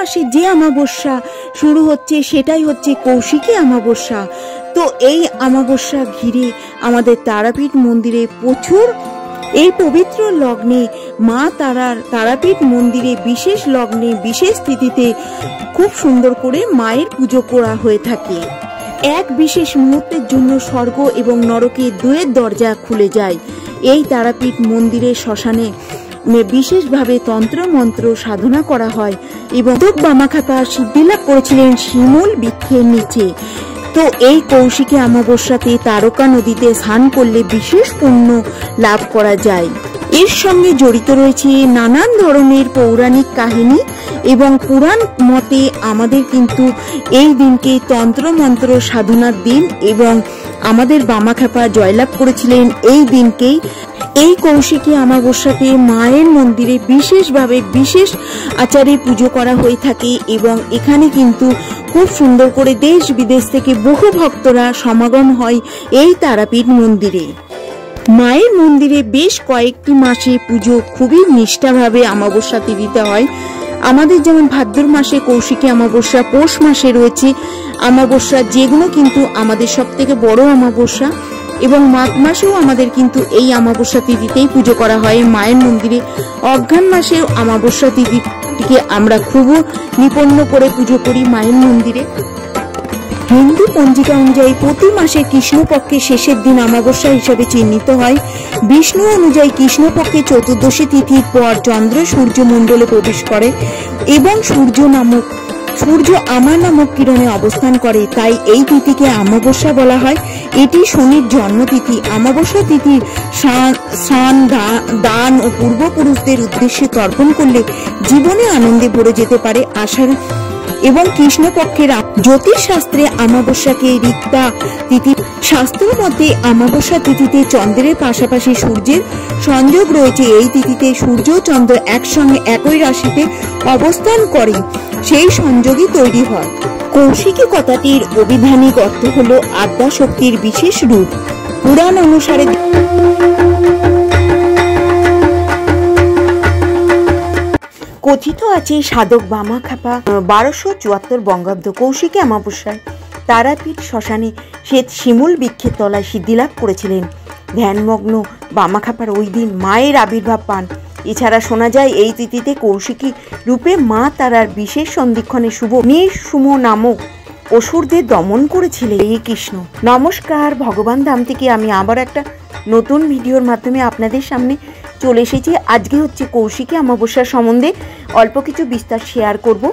মাসে যে অমাবস্যা শুরু হচ্ছে সেটাই হচ্ছে কৌশিকী অমাবস্যা। তো এই অমাবস্যা ঘিরে আমাদের তারাপীঠ মন্দিরে প্রচুর এই পবিত্র লগ্নে মা তারার তারাপীঠ মন্দিরে বিশেষ লগ্নে বিশেষ তিথিতে খুব সুন্দর করে মায়ের পুজো করা হয়ে থাকে। এক বিশেষ মুহূর্তের জন্য স্বর্গ এবং নরকে দুয়ের দরজা খুলে যায়। এই তারাপীঠ মন্দিরের শ্মশানে বিশেষভাবে তন্ত্র মন্ত্র সাধনা করা হয় এবং বামাখ্যাপা সিদ্ধিলাভ করেছিলেন শিমুল বৃক্ষের নিচে। তো এই কৌশিকী অমাবস্যাতে তারকা নদীতে স্নান করলে বিশেষ পুণ্য লাভ করা যায়। এর সঙ্গে জড়িত রয়েছে নানান ধরনের পৌরাণিক কাহিনী এবং পুরাণ মতে আমাদের কিন্তু এই দিনকে তন্ত্র মন্ত্র সাধনার দিন এবং আমাদের বামাখ্যাপা জয়লাভ করেছিলেন এই দিনকেই। এই কৌশিকী অমাবস্যাতে মায়ের মন্দিরে বিশেষভাবে বিশেষ আচারে পুজো করা হয়ে থাকে এবং এখানে কিন্তু খুব সুন্দর করে দেশ বিদেশ থেকে বহু ভক্তরা সমাগম হয় এই তারাপীঠ মন্দিরে। মায়ের মন্দিরে বেশ কয়েকটি মাসে পুজো খুবই নিষ্ঠাভাবে অমাবস্যা তিথিতে হয়। আমাদের যেমন ভাদ্র মাসে কৌশিকী অমাবস্যা, পৌষ মাসে রয়েছে অমাবস্যা, যেগুলো কিন্তু আমাদের সব থেকে বড় অমাবস্যা, এবং মাঘ মাসেও আমাদের কিন্তু এই অমাবস্যা তিথিতেই পুজো করা হয় মায়ের মন্দিরে। অঘ্রাণ মাসেও অমাবস্যা তিথিটিকে আমরা খুব নিপন্ন করে পুজো করি মায়ের মন্দিরে। হিন্দু পঞ্জিকা অনুযায়ী প্রতি মাসে কৃষ্ণপক্ষের শেষের দিন অমাবস্যা হিসাবে চিহ্নিত হয়। বিষ্ণু অনুযায়ী কৃষ্ণপক্ষের চতুর্দশী তিথির পর চন্দ্র সূর্য মণ্ডলে প্রবেশ করে এবং সূর্য আমা নামক কিরণে অবস্থান করে, তাই এই তিথিকে অমাবস্যা বলা হয়। এটি শনির জন্মতিথি। অমাবস্যা তিথি স্নান, দান ও পূর্বপুরুষদের উদ্দেশ্যে তর্পণ করলে জীবনে আনন্দে ভরে যেতে পারে আশার। এবং কৃষ্ণপক্ষের জ্যোতিষশাস্ত্রে অমাবস্যাকে রিক্তা তিথি। শাস্ত্র মতে অমাবস্যা তিথিতে চন্দ্রের পাশাপাশি সূর্যের সংযোগ রয়েছে। এই তিথিতে সূর্য ও চন্দ্র একসঙ্গে একই রাশিতে অবস্থান করে, সেই সংযোগই তৈরি হয়। কৌশিকী কথাটির অভিধানিক অর্থ হল আদ্যা শক্তির বিশেষ রূপ। পুরাণ অনুসারে কথিত আছে সাধক বামাখ্যাপা 1274 বঙ্গাব্দ কৌশিকী অমাবস্যায় তারাপীঠ শ্মশানে শ্বেত শিমুল বৃক্ষের তলায় সিদ্ধিলাভ করেছিলেন। ধ্যানমগ্ন বামাখ্যাপার ওই দিন মায়ের আবির্ভাব পান। এছাড়া শোনা যায় এই তিথিতে কৌশিকী রূপে মা তারার বিশেষ সন্ধিক্ষণে শুভ নিঃসুম নামক অসুরদের দমন করেছিলেন। এই কৃষ্ণ নমস্কার, ভগবান ধাম থেকে আমি আবার একটা নতুন ভিডিওর মাধ্যমে আপনাদের সামনে চলে এসেছি। আজকে হচ্ছে কৌশিকী অমাবস্যার সম্বন্ধে অল্প কিছু বিস্তার শেয়ার করব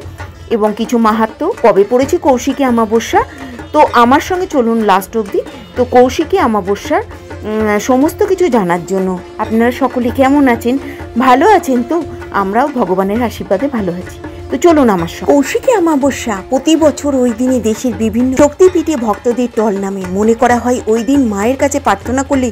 এবং কিছু মাহাত্ম্য, কবে পড়েছে কৌশিকী অমাবস্যা, তো আমার সঙ্গে চলুন লাস্ট অবধি। তো কৌশিকী অমাবস্যার সমস্ত কিছু জানার জন্য আপনারা সকলে কেমন আছেন? ভালো আছেন তো? আমরাও ভগবানের আশীর্বাদে ভালো আছি। তো চলুন আমার সঙ্গে। কৌশিকী অমাবস্যা প্রতি বছর ওই দিনে দেশের বিভিন্ন শক্তিপীঠে ভক্তদের টল নামে। মনে করা হয় ওই দিন মায়ের কাছে প্রার্থনা করলে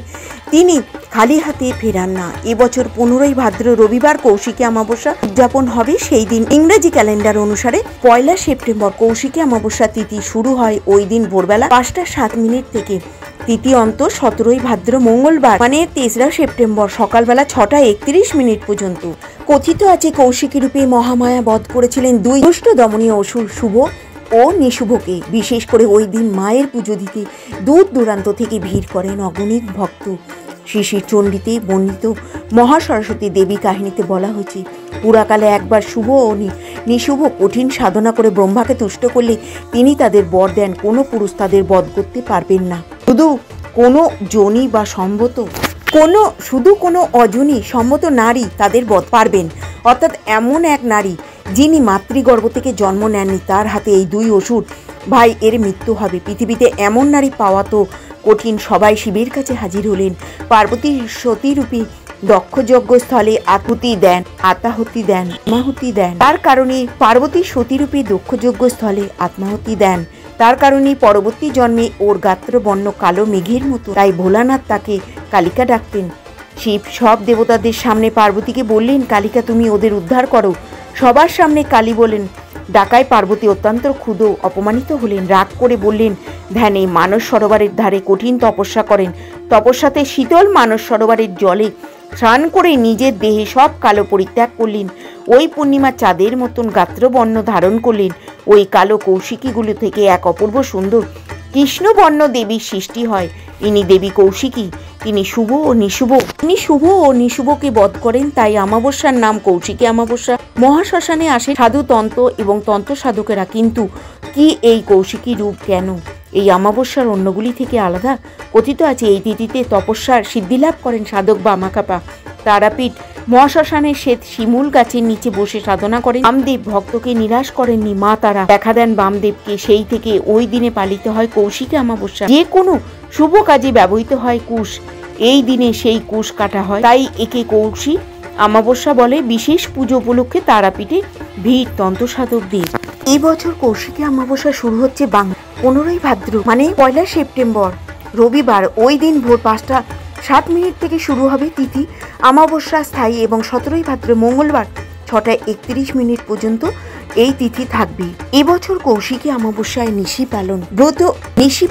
তিনি খালি হাতে ফেরান না। এবছর 15ই ভাদ্র রবিবার কৌশিকী অমাবস্যা উদযাপন হবে। সেই দিন ইংরেজি ক্যালেন্ডার অনুসারে 1 সেপ্টেম্বর কৌশিকী অমাবস্যা তিথি শুরু হয় ওই দিন ভোরবেলা 5টা 7 মিনিট থেকে। তিথি অন্ত 17ই ভাদ্র মঙ্গলবার মানে 3রা সেপ্টেম্বর সকালবেলা 6টা 31 মিনিট পর্যন্ত। কথিত আছে কৌশিকী রূপে মহামায়া বধ করেছিলেন দুই দুষ্ট দমনীয় অসুর শুভ ও নিশুভকে। বিশেষ করে ওই দিন মায়ের পুজো দিতে দূর দূরান্ত থেকে ভিড় করেন অগণিত ভক্ত। শিশির চণ্ডীতে বর্ণিত মহাসরস্বতী দেবী কাহিনীতে বলা হয়েছে, পুরাকালে একবার শুভ ও নিশুভ কঠিন সাধনা করে ব্রহ্মাকে তুষ্ট করলে তিনি তাদের বর দেন কোনো পুরুষ তাদের বধ করতে পারবেন না। কোনো অজনী সম্মত নারী তাদের বধ পারবেন। অর্থাৎ এমন এক নারী যিনি মাতৃগর্ভ থেকে জন্ম নেননি, তার হাতে এই দুই অসুর ভাই এর মৃত্যু হবে। পৃথিবীতে এমন নারী পাওয়া তো কঠিন। সবাই শিবের কাছে হাজির হলেন। পার্বতী সতীরূপী দক্ষযজ্ঞ স্থলে আহুতি দেন। তার কারণে পার্বতী সতীরূপী দক্ষযজ্ঞ স্থলে আত্মাহুতি দেন। তার কারণে পরবর্তী জন্মে ওর গাত্র বর্ণ কালো মেঘের মতো। তাই ভোলানাথ তাকে কালিকা ডাকতেন। শিব সব দেবতাদের সামনে পার্বতীকে বললেন, কালিকা তুমি ওদের উদ্ধার করো। সবার সামনে কালী বলেন ডাকায় পার্বতী অত্যন্ত ক্ষুব্ধ অপমানিত হলেন। রাগ করে বললেন, ধ্যানে মানস সরোবরের ধারে কঠিন তপস্যা করেন। তপস্যাতে শীতল মানস সরোবরের জলে স্নান করে নিজের দেহে সব কালো পরিত্যাগ করলেন। ওই পূর্ণিমার চাঁদের মতন গাত্রবর্ণ ধারণ করলেন। ওই কালো কৌশিকীগুলো থেকে এক অপূর্ব সুন্দর কৃষ্ণবর্ণ দেবীর সৃষ্টি হয়। ইনি দেবী কৌশিকী। তিনি শুভ ও নিশুভ। তিনি শুভ ও নিশুভকে বধ করেন, তাই অমাবস্যার নাম কৌশিকী অমাবস্যা। মহাশ্মশানে আসে সাধু তন্ত্র এবং তন্ত্র সাধকেরা। কিন্তু কি এই কৌশিকী রূপ কেন এই অমাবস্যার অন্যগুলি থেকে আলাদা? কথিত আছে এই তিথিতে তপস্যার সিদ্ধিলাভ করেন সাধক বামাখ্যাপা। তারাপীঠ মহাশ্মশানের শ্বেত শিমুল গাছের নিচে বসে সাধনা করেন। বামদেব ভক্তকে নিরাশ করেননি। মা তারা দেখা দেন বামদেবকে। সেই থেকে ওই দিনে পালিত হয় কৌশিকী অমাবস্যা। যে কোনো শুভ কাজে ব্যবহৃত হয় কুশ। এই দিনে সেই কুশ কাটা হয়, তাই একে কৌশিক অমাবস্যা বলে। বিশেষ পুজো উপলক্ষে তারাপীঠে ভিড় তন্ত্র সাধকদের। এই বছর কৌশিকী অমাবস্যা শুরু হচ্ছে 15ই ভাদ্র মানে 1 সেপ্টেম্বর রবিবার। ওই দিন ভোর 5:07 থেকে শুরু হবে তিথি। অমাবস্যা স্থায়ী এবং 17ই ভাদ্র মঙ্গলবার 6:31 পর্যন্ত এই তিথি থাকবে। এবছর কৌশিকী অমাবস্যায় নিশি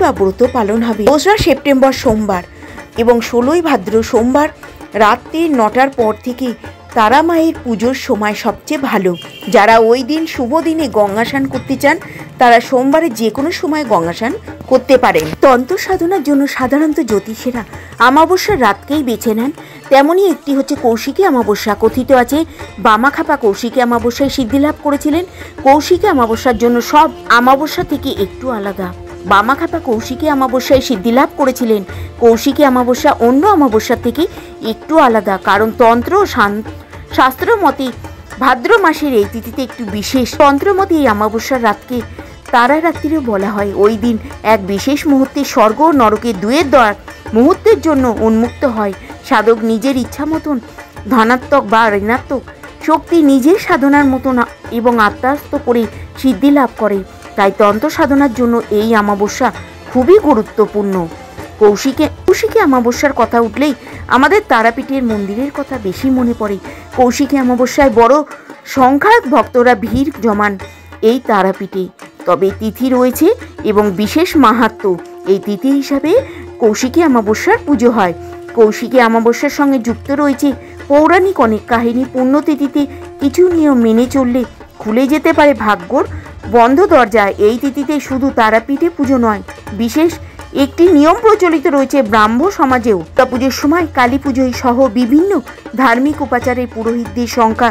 বা ব্রত পালন হবে 2 সেপ্টেম্বর সোমবার এবং 16ই ভাদ্র সোমবার রাত্রি 9টার পর থেকে। তারা মায়ের পুজোর সময় সবচেয়ে ভালো। যারা ওই দিন শুভ দিনে গঙ্গা স্নান করতে চান তারা সোমবারে যে কোনো সময় গঙ্গা স্নান করতে পারেন। তন্ত্র সাধনার জন্য সাধারণত জ্যোতিষীরা অমাবস্যার রাতকেই বেছে নেন। তেমনই একটি হচ্ছে কৌশিকী অমাবস্যা। কথিত আছে বামাখ্যাপা কৌশিকী অমাবস্যায় সিদ্ধিলাভ করেছিলেন। কৌশিকী অমাবস্যার জন্য সব অমাবস্যা থেকে একটু আলাদা। বামাখ্যাপা কৌশিকী অমাবস্যায় সিদ্ধিলাভ করেছিলেন। কৌশিকী অমাবস্যা অন্য অমাবস্যা থেকে একটু আলাদা, কারণ তন্ত্র ও শাস্ত্র মতে ভাদ্র মাসের এই তিথিতে একটু বিশেষ। তন্ত্র মতে এই অমাবস্যার রাতকে তারা রাত্রিও বলা হয়। ওই দিন এক বিশেষ মুহূর্তে স্বর্গ ও নরকের দুয়ের দ্বার মুহূর্তের জন্য উন্মুক্ত হয়। সাধক নিজের ইচ্ছা মতন ধনাত্মক বা ঋণাত্মক শক্তি নিজের সাধনার মতন এবং আত্মাস্ত করে সিদ্ধি লাভ করে। তাই তন্ত্র সাধনার জন্য এই অমাবস্যা খুবই গুরুত্বপূর্ণ। কৌশিকী অমাবস্যার কথা উঠলেই আমাদের তারাপীঠের মন্দিরের কথা বেশি মনে পড়ে। কৌশিকী অমাবস্যায় বড় সংখ্যক ভক্তরা ভিড় জমান এই তারাপীঠে। তবে তিথি রয়েছে এবং বিশেষ মাহাত্ম্য। এই তিথি হিসাবে কৌশিকী অমাবস্যার পুজো হয়। কৌশিকী অমাবস্যার সঙ্গে যুক্ত রয়েছে পৌরাণিক অনেক কাহিনী। পুণ্যতিথিতে কিছু নিয়ম মেনে চললে খুলে যেতে পারে ভাগ্যর বন্ধ দরজা। এই তিথিতে শুধু তারাপীঠে পুজো নয়, বিশেষ একটি নিয়ম প্রচলিত রয়েছে ব্রাহ্ম সমাজেও। পুজোর সময় কালী পুজোয় সহ বিভিন্ন ধার্মিক উপাচারের পুরোহিতদের সংখ্যা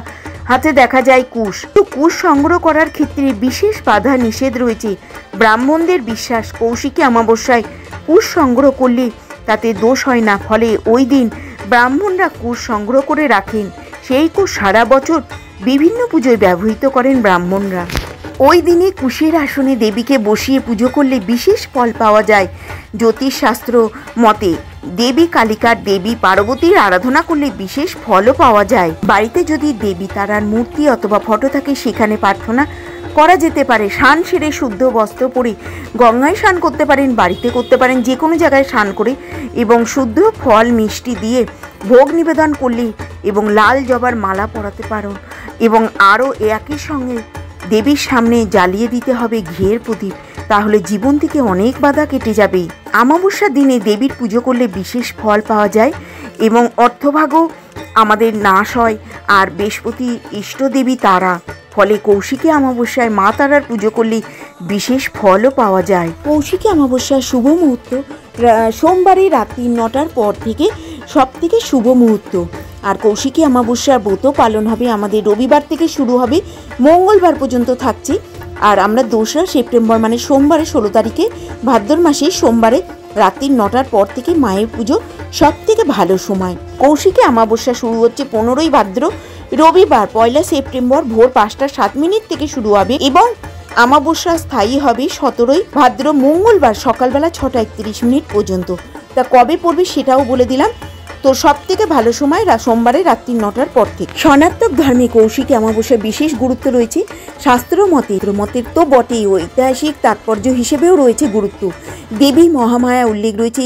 হাতে দেখা যায় কুশ। তো কুশ সংগ্রহ করার ক্ষেত্রে বিশেষ বাধা নিষেধ রয়েছে। ব্রাহ্মণদের বিশ্বাস কৌশিকী অমাবস্যায় কুশ সংগ্রহ করলে তাতে দোষ হয় না। ফলে ওই দিন ব্রাহ্মণরা কুশ সংগ্রহ করে রাখেন। সেই কুশ সারা বছর বিভিন্ন পুজোয় ব্যবহৃত করেন ব্রাহ্মণরা। ওই দিনে কুশের আসনে দেবীকে বসিয়ে পুজো করলে বিশেষ ফল পাওয়া যায়। জ্যোতিষশাস্ত্র মতে দেবী কালিকার দেবী পার্বতীর আরাধনা করলে বিশেষ ফলও পাওয়া যায়। বাড়িতে যদি দেবী তারার মূর্তি অথবা ফটো থাকে সেখানে প্রার্থনা করা যেতে পারে। স্নান সেরে শুদ্ধ বস্ত্র পরে গঙ্গায় স্নান করতে পারেন, বাড়িতে করতে পারেন, যে কোনো জায়গায় স্নান করে এবং শুদ্ধ ফল মিষ্টি দিয়ে ভোগ নিবেদন করলে এবং লাল জবার মালা পরাতে পারো এবং আরও একই সঙ্গে দেবীর সামনে জ্বালিয়ে দিতে হবে ঘিয়ের প্রদীপ। তাহলে জীবন থেকে অনেক বাধা কেটে যাবে। অমাবস্যার দিনে দেবীর পুজো করলে বিশেষ ফল পাওয়া যায় এবং অর্থভাগও আমাদের নাশ হয়। আর বৃহস্পতি ইষ্টদেবী তারা, ফলে কৌশিকী অমাবস্যায় মা তারার পুজো করলে বিশেষ ফলও পাওয়া যায়। কৌশিকী অমাবস্যার শুভ মুহূর্ত সোমবারে রাত্রি 9টার পর থেকে সব থেকে শুভ মুহূর্ত। আর কৌশিকী অমাবস্যার ব্রত পালন হবে আমাদের রবিবার থেকে শুরু হবে, মঙ্গলবার পর্যন্ত থাকছে। আর আমরা 2 সেপ্টেম্বর মানে সোমবারে 16 তারিখে ভাদ্র মাসে সোমবারে রাত্রি 9টার পর থেকে মায়ের পুজো সব থেকে ভালো সময়। কৌশিকী অমাবস্যা শুরু হচ্ছে 15ই ভাদ্র রবিবার 1 সেপ্টেম্বর ভোর 5:07 থেকে শুরু হবে এবং অমাবস্যা স্থায়ী হবে 17ই ভাদ্র মঙ্গলবার সকালবেলা 6:31 পর্যন্ত। তা কবে পড়বে সেটাও বলে দিলাম। তো সব থেকে ভালো সময় সোমবারে রাত্রি 9টার পর থেকে। সনাতন ধর্মে কৌশিকী অমাবস্যার বিশেষ গুরুত্ব রয়েছে। শাস্ত্র মতের তো বটেই, ঐতিহাসিক তাৎপর্য হিসেবেও রয়েছে গুরুত্ব। দেবী মহামায়া উল্লেখ রয়েছে।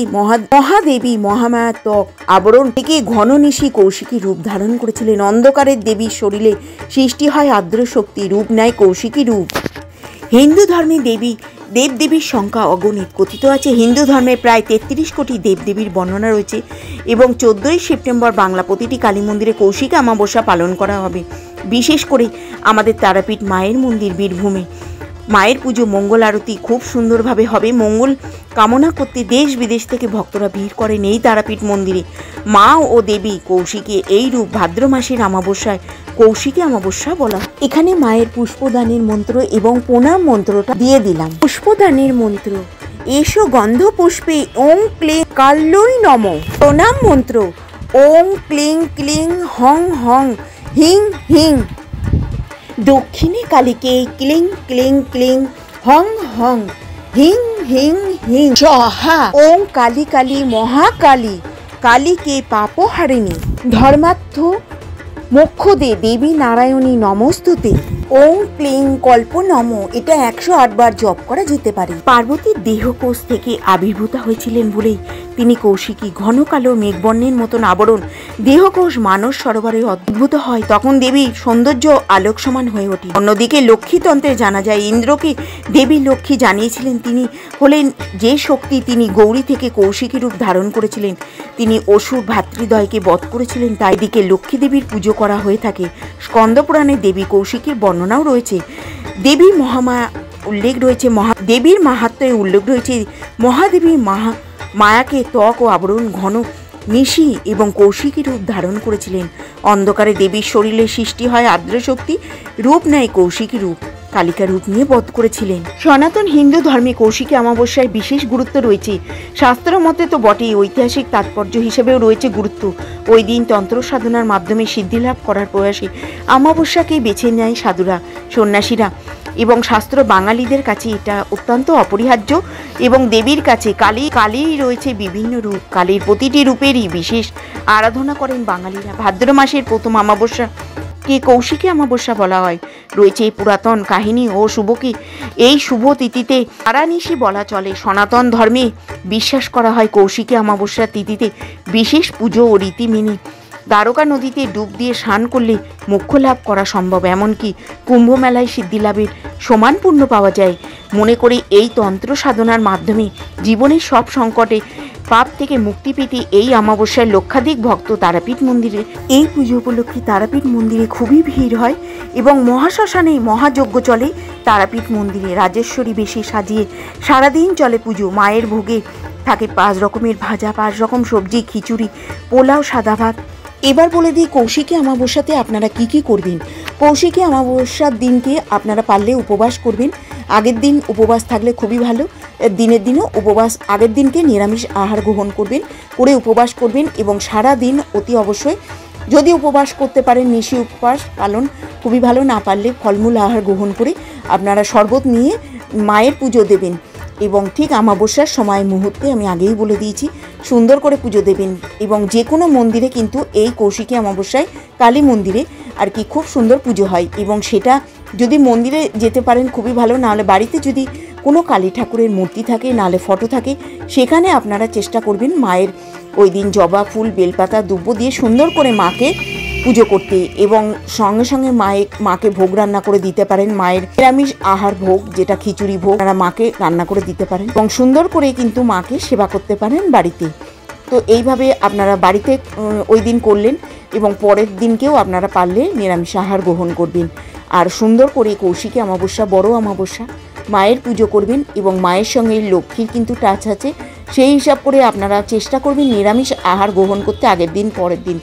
মহাদেবী মহামায়া ত্বক আবরণ থেকে ঘন নিশি কৌশিকী রূপ ধারণ করেছিলেন। অন্ধকারের দেবীর শরীরে সৃষ্টি হয় আর্দ্র শক্তি, রূপ নেয় কৌশিকী রূপ। হিন্দু ধর্মে দেবী দেবদেবীর সংখ্যা অগণিত। কথিত আছে হিন্দু ধর্মে প্রায় 33 কোটি দেবদেবীর বর্ণনা রয়েছে এবং 14ই সেপ্টেম্বর বাংলা প্রতিটি কালী মন্দিরে কৌশিক অমাবস্যা পালন করা হবে। বিশেষ করে আমাদের তারাপীঠ মায়ের মন্দির বীরভূমে মায়ের পুজো, মঙ্গল আরতি খুব সুন্দরভাবে হবে। মঙ্গল কামনা করতে দেশ বিদেশ থেকে ভক্তরা ভিড় করেন এই তারাপীঠ মন্দিরে। মা ও দেবী কৌশিকে এই রূপ ভাদ্র মাসের অমাবস্যায় কৌশিকী অমাবস্যা বলা। এখানে মায়ের পুষ্পদানের মন্ত্র এবং প্রণাম মন্ত্রটা দিয়ে দিলাম। পুষ্পদানের মন্ত্র: এসো গন্ধ পুষ্পে ওং ক্লিং কাল্যই নম। প্রণাম মন্ত্র: ওং ক্লিং ক্লিং হং হং হিং হিং। দক্ষিণে কালীকে ক্লিং ক্লিং ক্লিং হং হং হিং হিং হিং স্বাহা। ওং কালী কালী মহাকালী কালীকে পাপহারিণী ধর্মার্থ মোক্ষদে দেবী নারায়ণী নমস্তুতে। ওং ক্লিং কল্প নম। এটা 108 বার জপ করা যেতে পারে। পার্বতীর দেহকোষ থেকে আবির্ভূত হয়েছিলেন বলেই তিনি কৌশিকী। ঘন কালো মেঘবর্ণের মতন আবরণ দেহকোষ মানস সরোবরে উদ্ভূত হয়, তখন দেবীর সৌন্দর্য আলোক সমান হয়ে ওঠে। অন্যদিকে লক্ষ্মীতন্ত্রে জানা যায় ইন্দ্রকে দেবী লক্ষ্মী জানিয়েছিলেন তিনি হলেন যে শক্তি। তিনি গৌরী থেকে কৌশিকী রূপ ধারণ করেছিলেন। তিনি অসুর ভ্রাতৃদ্বয়কে বধ করেছিলেন। তাই দিকে লক্ষ্মী দেবীর পুজো করা হয়ে থাকে। স্কন্দপুরাণে দেবী কৌশিকীর বর্ণনাও রয়েছে। দেবীর মহামায়া উল্লেখ রয়েছে। দেবীর মাহাত্ম্যে উল্লেখ রয়েছে মহাদেবী মায়াকে ত্বক ও আবরণ ঘন নিশি এবং কৌশিকী রূপ ধারণ করেছিলেন। অন্ধকারে দেবীর শরীরে সৃষ্টি হয় আর্দ্র শক্তি, রূপ নেয় কৌশিকী রূপ, কালিকা রূপ নিয়ে বধ করেছিলেন। সনাতন হিন্দু ধর্মে কৌশিকী অমাবস্যার বিশেষ গুরুত্ব রয়েছে। শাস্ত্র মতে তো বটেই, ঐতিহাসিক তাৎপর্য হিসেবেও রয়েছে গুরুত্ব। ওই দিন তন্ত্র সাধনার মাধ্যমে সিদ্ধিলাভ করার প্রয়াসে অমাবস্যাকেই বেছে নেয় সাধুরা, সন্ন্যাসীরা এবং শাস্ত্র বাঙালিদের কাছে এটা অত্যন্ত অপরিহার্য। এবং দেবীর কাছে কালীর রয়েছে বিভিন্ন রূপ। কালীর প্রতিটি রূপেরই বিশেষ আরাধনা করেন বাঙালিরা। ভাদ্র মাসের প্রথম অমাবস্যাকে কৌশিকী অমাবস্যা বলা হয়। রয়েছে পুরাতন কাহিনী ও শুভকি। এই শুভ তিথিতে আরানিশি বলা চলে। সনাতন ধর্মে বিশ্বাস করা হয় কৌশিকী অমাবস্যার তিথিতে বিশেষ পুজো ও রীতি মেনে দ্বারকা নদীতে ডুব দিয়ে স্নান করলে মোক্ষ লাভ করা সম্ভব। এমনকি কুম্ভ মেলায় সিদ্ধিলাভের সমান পুণ্য পাওয়া যায়। মনে করে এই তন্ত্র সাধনার মাধ্যমে জীবনের সব সংকটে পাপ থেকে মুক্তি পেতে এই অমাবস্যায় লক্ষাধিক ভক্ত তারাপীঠ মন্দিরে এই পুজো উপলক্ষে তারাপীঠ মন্দিরে খুবই ভিড় হয় এবং মহাশ্মশানে মহাযজ্ঞ চলে। তারাপীঠ মন্দিরে রাজেশ্বরী বেশে সাজিয়ে সারাদিন চলে পুজো। মায়ের ভোগে থাকে 5 রকমের ভাজা, 5 রকম সবজি, খিচুড়ি, পোলাও, সাদা ভাত। এবার বলে দিই কৌশিকী অমাবস্যাতে আপনারা কি কি করবেন। কৌশিকী অমাবস্যার দিনকে আপনারা পারলে উপবাস করবেন। আগের দিন উপবাস থাকলে খুবই ভালো। দিনের দিনও উপবাস, আগের দিনকে নিরামিষ আহার গ্রহণ করবেন, করে উপবাস করবেন এবং সারা দিন অতি অবশ্যই যদি উপবাস করতে পারেন নিশি উপবাস পালন খুবই ভালো, না পারলে ফলমূল আহার গ্রহণ করে আপনারা শরবত নিয়ে মায়ের পুজো দেবেন। এবং ঠিক অমাবস্যার সময় মুহূর্তে আমি আগেই বলে দিয়েছি সুন্দর করে পুজো দেবেন। এবং যে কোনো মন্দিরে কিন্তু এই কৌশিকী অমাবস্যায় কালী মন্দিরে আর কি খুব সুন্দর পুজো হয়। এবং সেটা যদি মন্দিরে যেতে পারেন খুবই ভালো, নাহলে বাড়িতে যদি কোনো কালী ঠাকুরের মূর্তি থাকে, নাহলে ফটো থাকে, সেখানে আপনারা চেষ্টা করবেন মায়ের ওই দিন জবা ফুল, বেলপাতা, দুব্ব দিয়ে সুন্দর করে মাকে পুজো করতে। এবং সঙ্গে সঙ্গে মাকে ভোগ রান্না করে দিতে পারেন। মায়ের নিরামিষ আহার ভোগ, যেটা খিচুড়ি ভোগ, আপনারা মাকে রান্না করে দিতে পারেন এবং সুন্দর করে কিন্তু মাকে সেবা করতে পারেন বাড়িতে। তো এইভাবে আপনারা বাড়িতে ওই দিন করলেন এবং পরের দিনকেও আপনারা পারলে নিরামিষ আহার গ্রহণ করবেন। আর সুন্দর করে কৌশিকী অমাবস্যা, বড় অমাবস্যা, মায়ের পুজো করবেন এবং মায়ের সঙ্গে লক্ষ্মীর কিন্তু টাচ আছে। সেই হিসাব করে আপনারা চেষ্টা করবেন নিরামিষ আহার গ্রহণ করতে আগের দিন, পরের দিন।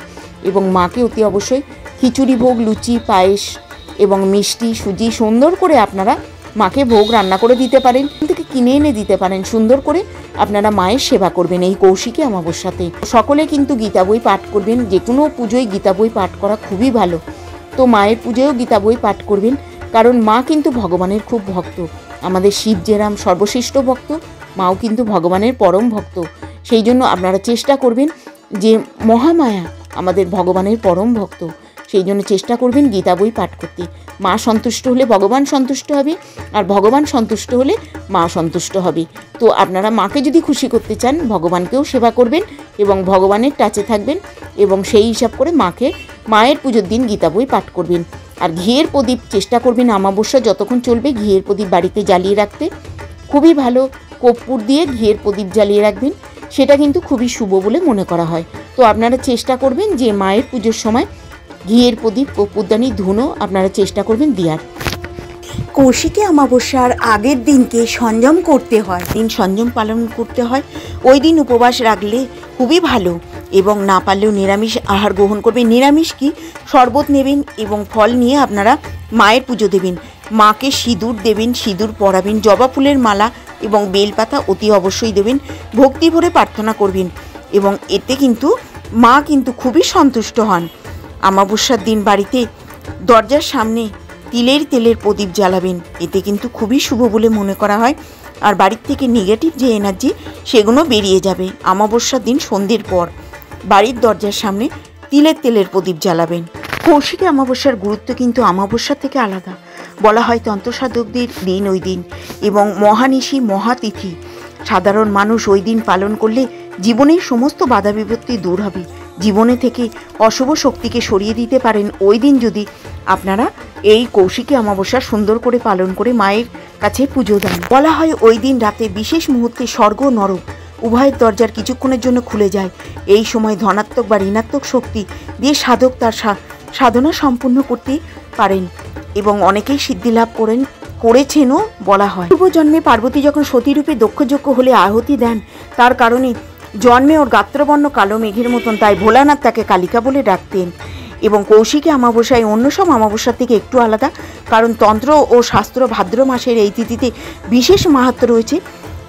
এবং মাকে অতি অবশ্যই খিচুড়ি ভোগ, লুচি, পায়েস এবং মিষ্টি, সুজি সুন্দর করে আপনারা মাকে ভোগ রান্না করে দিতে পারেন, থেকে কিনে এনে দিতে পারেন। সুন্দর করে আপনারা মায়ের সেবা করবেন এই কৌশিকী অমাবস্যাতে। সকলে কিন্তু গীতা বই পাঠ করবেন। যে কোনো পুজোয় গীতা বই পাঠ করা খুবই ভালো। তো মায়ের পুজোয়ও গীতা বই পাঠ করবেন, কারণ মা কিন্তু ভগবানের খুব ভক্ত। আমাদের শিব যেরাম সর্বশ্রেষ্ঠ ভক্ত, মাও কিন্তু ভগবানের পরম ভক্ত। সেই জন্য আপনারা চেষ্টা করবেন যে মহামায়া আমাদের ভগবানের পরম ভক্ত, সেই জন্য চেষ্টা করবেন গীতা বই পাঠ করতে। মা সন্তুষ্ট হলে ভগবান সন্তুষ্ট হবে, আর ভগবান সন্তুষ্ট হলে মা সন্তুষ্ট হবে। তো আপনারা মাকে যদি খুশি করতে চান, ভগবানকেও সেবা করবেন এবং ভগবানের টাচে থাকবেন এবং সেই হিসাব করে মায়ের পুজোর দিন গীতা বই পাঠ করবেন। আর ঘিয়ের প্রদীপ চেষ্টা করবেন অমাবস্যা যতক্ষণ চলবে ঘিয়ের প্রদীপ বাড়িতে জ্বালিয়ে রাখতে। খুবই ভালো কর্পূর দিয়ে ঘিয়ের প্রদীপ জ্বালিয়ে রাখবেন, সেটা কিন্তু খুবই শুভ বলে মনে করা হয়। তো আপনারা চেষ্টা করবেন যে মায়ের পুজোর সময় ঘিয়ের প্রদীপ কর্পূরদানি ধুনো আপনারা চেষ্টা করবেন দেওয়ার। কৌশিকী অমাবস্যার আগের দিনকে সংযম করতে হয়, সংযম পালন করতে হয়। ওই দিন উপবাস রাখলে খুবই ভালো, এবং না পারলেও নিরামিষ আহার গ্রহণ করবেন। নিরামিষ কি, শরবত নেবেন এবং ফল নিয়ে আপনারা মায়ের পুজো দেবেন। মাকে সিঁদুর দেবেন, সিঁদুর পরাবেন, জবা ফুলের মালা এবং বেলপাতা অতি অবশ্যই দেবেন। ভক্তি ভরে প্রার্থনা করবেন এবং এতে কিন্তু মা কিন্তু খুবই সন্তুষ্ট হন। অমাবস্যার দিন বাড়িতে দরজার সামনে তেলের প্রদীপ জ্বালাবেন, এতে কিন্তু খুবই শুভ বলে মনে করা হয়। আর বাড়ির থেকে নেগেটিভ যে এনার্জি সেগুলো বেরিয়ে যাবে। অমাবস্যার দিন সন্ধ্যের পর বাড়ির দরজার সামনে তেলের প্রদীপ জ্বালাবেন। কৌশিকী অমাবস্যার গুরুত্ব কিন্তু অমাবস্যা থেকে আলাদা। বলা হয় তন্ত্রসাধকদের দিন ওই দিন, এবং মহানিশি মহাতিথি। সাধারণ মানুষ ওই দিন পালন করলে জীবনের সমস্ত বাধা বিপত্তি দূর হবে। জীবনে থেকে অশুভ শক্তিকে সরিয়ে দিতে পারেন ওই দিন যদি আপনারা এই কৌশিকী অমাবস্যা সুন্দর করে পালন করে মায়ের কাছে পুজো দেন। বলা হয় ওই দিন রাতে বিশেষ মুহূর্তে স্বর্গ নরক উভয়ের দরজার কিছুক্ষণের জন্য খুলে যায়। এই সময় ধনাত্মক বা ঋণাত্মক শক্তি দিয়ে সাধক তার সাধনা সম্পূর্ণ করতে পারেন এবং অনেকেই সিদ্ধি লাভ করেছেনও বলা হয়। পূর্বজন্মে পার্বতী যখন সতীরূপে দক্ষযজ্ঞ হলে আহুতি দেন, তার কারণে জন্মে ওর গাত্রবর্ণ কালো মেঘের মতন, তাই ভোলানাথ তাকে কালিকা বলে ডাকতেন। এবং কৌশিকী অমাবস্যায় অন্য সব অমাবস্যার থেকে একটু আলাদা, কারণ তন্ত্র ও শাস্ত্র ভাদ্র মাসের এই তিথিতে বিশেষ মাহাত্ম্য রয়েছে।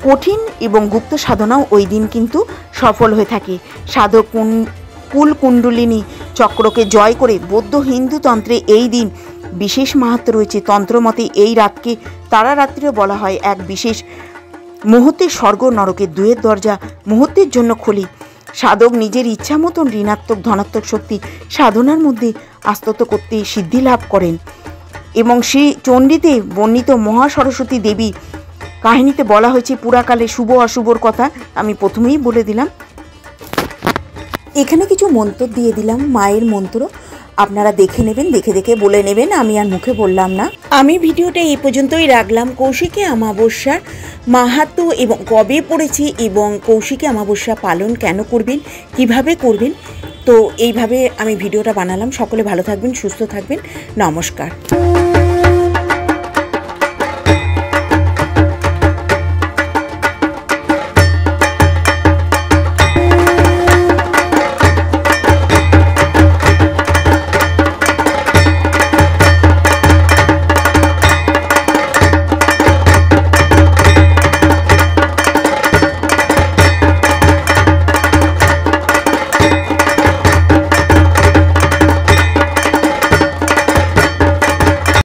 কঠিন এবং গুপ্ত সাধনাও ওই দিন কিন্তু সফল হয়ে থাকে। সাধক কুলকুণ্ডলিনী চক্রকে জয় করে বৌদ্ধ হিন্দু তন্ত্রে এই দিন বিশেষ মাহাত্ম্য রয়েছে। তন্ত্রমতে এই রাতকে তারারাত্রিও বলা হয়। এক বিশেষ মুহূর্তে স্বর্গ নরকের দুয়ের দরজা মুহূর্তের জন্য খোলে। সাধক নিজের ইচ্ছা মতন ঋণাত্মক ধনাত্মক শক্তি সাধনার মধ্যে আস্তত করতে সিদ্ধি লাভ করেন। এবং শ্রী চণ্ডীতে বর্ণিত মহা সরস্বতী দেবী কাহিনীতে বলা হয়েছে পুরাকালে শুভ অশুভর কথা আমি প্রথমেই বলে দিলাম। এখানে কিছু মন্ত্র দিয়ে দিলাম, মায়ের মন্ত্র, আপনারা দেখে নেবেন, দেখে বলে নেবেন, আমি আর মুখে বললাম না। আমি ভিডিওটা এই পর্যন্তই রাখলাম। কৌশিকী অমাবস্যার মাহাত্ম্য এবং কবে পড়েছে এবং কৌশিকী অমাবস্যা পালন কেন করবেন, কিভাবে করবেন, তো এইভাবে আমি ভিডিওটা বানালাম। সকলে ভালো থাকবেন, সুস্থ থাকবেন, নমস্কার।